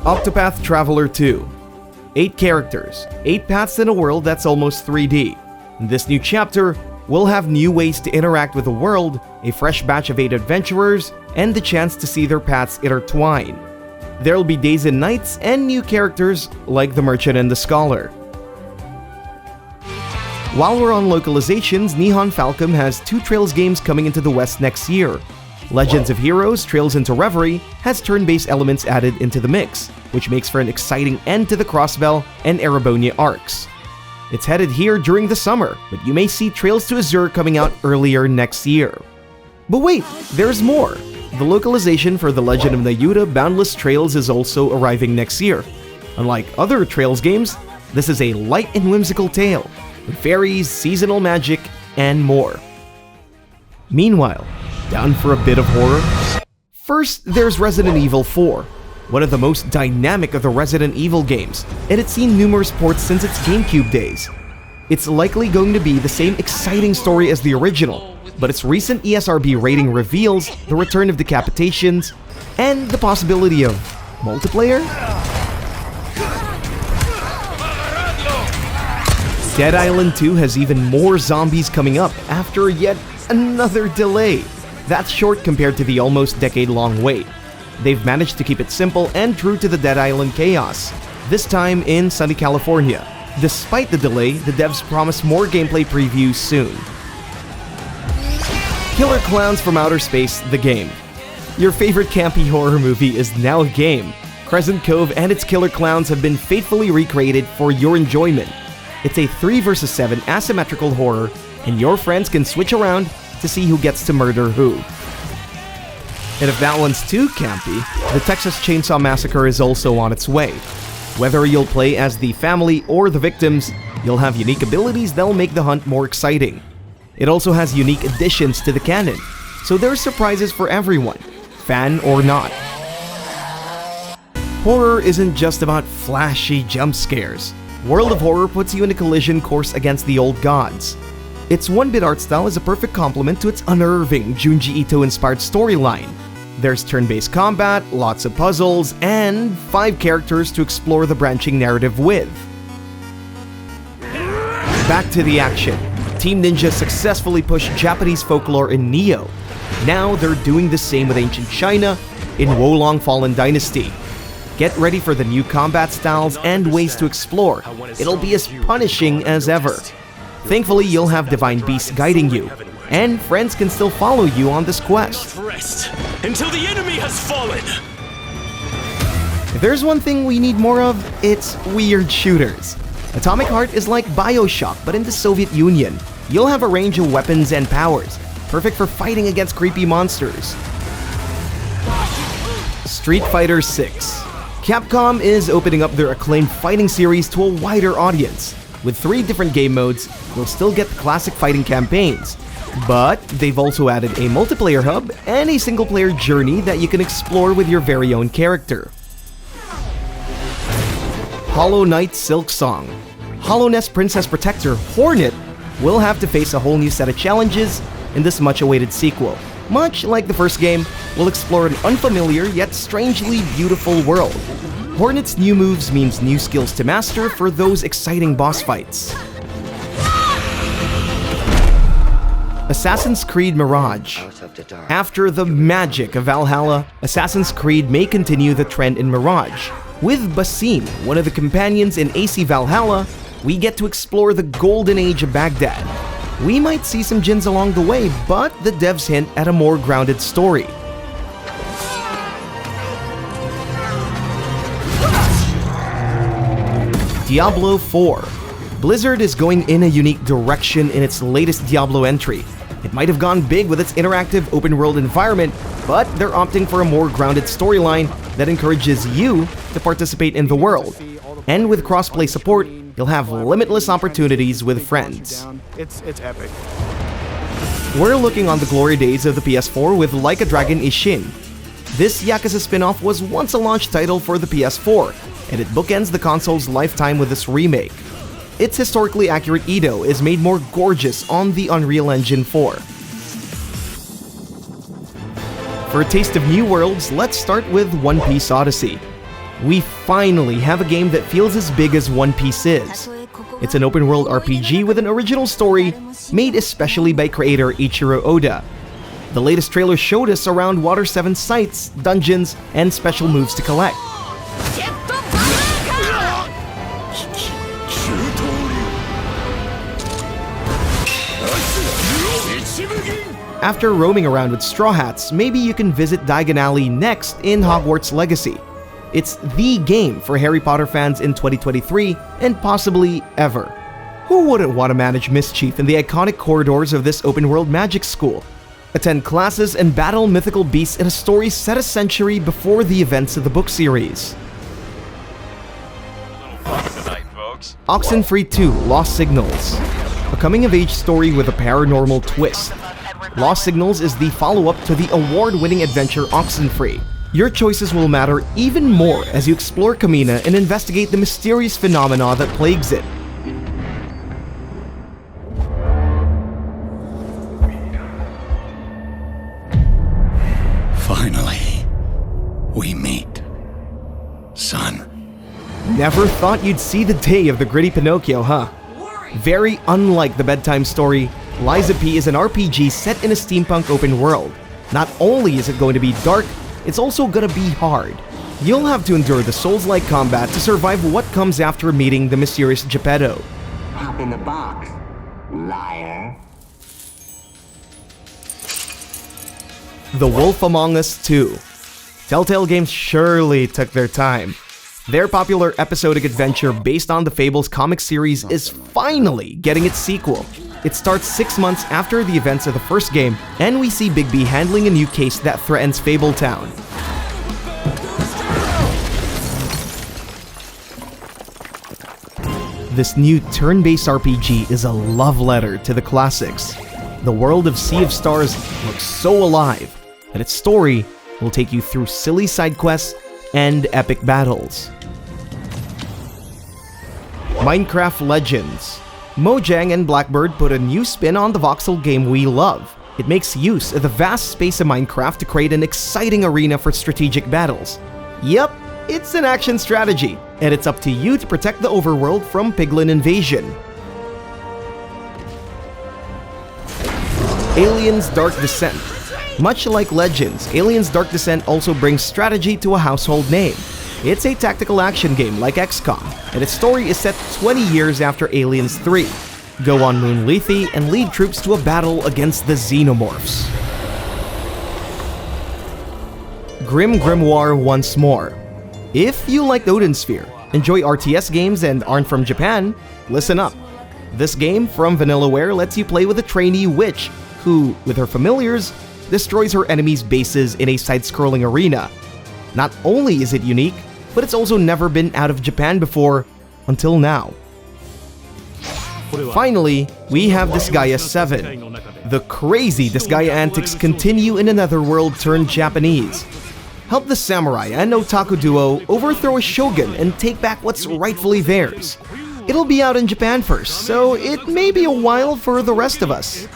Octopath Traveler 2. 8 characters, 8 paths in a world that's almost 3D. In this new chapter, we'll have new ways to interact with the world, a fresh batch of 8 adventurers, and the chance to see their paths intertwine. There'll be days and nights, and new characters like the Merchant and the Scholar. While we're on localizations, Nihon Falcom has 2 Trails games coming into the West next year. Legends of Heroes Trails into Reverie has turn-based elements added into the mix, which makes for an exciting end to the Crossbell and Erebonia arcs. It's headed here during the summer, but you may see Trails to Azure coming out earlier next year. But wait, there's more! The localization for The Legend of Nayuta Boundless Trails is also arriving next year. Unlike other Trails games, this is a light and whimsical tale, with fairies, seasonal magic, and more. Meanwhile, down for a bit of horror? First, there's Resident Evil 4, one of the most dynamic of the Resident Evil games, and it's seen numerous ports since its GameCube days. It's likely going to be the same exciting story as the original, but its recent ESRB rating reveals the return of decapitations and the possibility of multiplayer? Dead Island 2 has even more zombies coming up after yet another delay. That's short compared to the almost decade-long wait. They've managed to keep it simple and true to the Dead Island chaos, this time in sunny California. Despite the delay, the devs promise more gameplay previews soon. Killer Clowns from Outer Space, the game. Your favorite campy horror movie is now a game. Crescent Cove and its killer clowns have been faithfully recreated for your enjoyment. It's a 3 vs 7 asymmetrical horror, and your friends can switch around to see who gets to murder who. And if that one's too campy, the Texas Chainsaw Massacre is also on its way. Whether you'll play as the family or the victims, you'll have unique abilities that'll make the hunt more exciting. It also has unique additions to the canon, so there are surprises for everyone, fan or not. Horror isn't just about flashy jump scares. World of Horror puts you in a collision course against the old gods. Its 1-bit art style is a perfect complement to its unnerving Junji Ito-inspired storyline. There's turn-based combat, lots of puzzles, and 5 characters to explore the branching narrative with. Back to the action. Team Ninja successfully pushed Japanese folklore in Neo. Now they're doing the same with ancient China in Wolong Fallen Dynasty. Get ready for the new combat styles and ways to explore. It'll be as punishing as ever. Thankfully, you'll have Divine Beasts guiding you, and friends can still follow you on this quest. Rest until the enemy has fallen. If there's one thing we need more of, it's weird shooters. Atomic Heart is like BioShock, but in the Soviet Union. You'll have a range of weapons and powers, perfect for fighting against creepy monsters. Street Fighter 6. Capcom is opening up their acclaimed fighting series to a wider audience. With 3 different game modes, you'll still get the classic fighting campaigns, but they've also added a multiplayer hub and a single-player journey that you can explore with your very own character. Hollow Knight Silksong. Hollowness Princess Protector Hornet will have to face a whole new set of challenges in this much-awaited sequel. Much like the first game, we'll explore an unfamiliar yet strangely beautiful world. Hornet's new moves means new skills to master for those exciting boss fights. Assassin's Creed Mirage. After the magic of Valhalla, Assassin's Creed may continue the trend in Mirage. With Basim, one of the companions in AC Valhalla, we get to explore the golden age of Baghdad. We might see some Djinns along the way, but the devs hint at a more grounded story. Diablo IV. Blizzard is going in a unique direction in its latest Diablo entry. It might have gone big with its interactive open-world environment, but they're opting for a more grounded storyline that encourages you to participate in the world. And with crossplay support, you'll have limitless opportunities with friends. It's epic. We're looking on the glory days of the PS4 with Like a Dragon is Shin. This Yakuza spin-off was once a launch title for the PS4, and it bookends the console's lifetime with this remake. Its historically accurate Edo is made more gorgeous on the Unreal Engine 4. For a taste of new worlds, let's start with Piece Odyssey. We finally have a game that feels as big as One Piece is. It's an open-world RPG with an original story made especially by creator Ichiro Oda. The latest trailer showed us around Water 7 sites, dungeons, and special moves to collect. After roaming around with Straw Hats, maybe you can visit Diagon Alley next in Hogwarts Legacy. It's the game for Harry Potter fans in 2023 and possibly ever. Who wouldn't want to manage mischief in the iconic corridors of this open-world magic school? Attend classes and battle mythical beasts in a story set a century before the events of the book series. Oxenfree 2: Lost Signals. A coming-of-age story with a paranormal twist. Lost Signals is the follow-up to the award-winning adventure Oxenfree. Your choices will matter even more as you explore Kamina and investigate the mysterious phenomena that plagues it. Finally, we meet, son. Never thought you'd see the day of the gritty Pinocchio, huh? Very unlike the bedtime story, Liza P is an RPG set in a steampunk open world. Not only is it going to be dark, it's also gonna be hard. You'll have to endure the Souls-like combat to survive what comes after meeting the mysterious Geppetto. Hop in the box, liar. The Wolf Among Us 2. Telltale Games surely took their time. Their popular episodic adventure based on the Fables comic series is finally getting its sequel. It starts 6 months after the events of the first game, and we see Big B handling a new case that threatens Fabletown. This new turn-based RPG is a love letter to the classics. The world of Sea of Stars looks so alive, and its story will take you through silly side quests and epic battles. Minecraft Legends. Mojang and Blackbird put a new spin on the voxel game we love. It makes use of the vast space of Minecraft to create an exciting arena for strategic battles. Yep, it's an action strategy, and it's up to you to protect the overworld from piglin invasion. Aliens Dark Descent. Much like Legends, Aliens Dark Descent also brings strategy to a household name. It's a tactical action game like XCOM, and its story is set 20 years after Aliens 3. Go on Moon Lethe and lead troops to a battle against the Xenomorphs. Grim Grimoire Once More. If you like Odin Sphere, enjoy RTS games, and aren't from Japan, listen up. This game from Vanillaware lets you play with a trainee witch who, with her familiars, destroys her enemies' bases in a side-scrolling arena. Not only is it unique, but it's also never been out of Japan before, until now. Finally, we have Gaia VII. The crazy Gaia antics continue in another world turned Japanese. Help the samurai and otaku duo overthrow a shogun and take back what's rightfully theirs. It'll be out in Japan first, so it may be a while for the rest of us.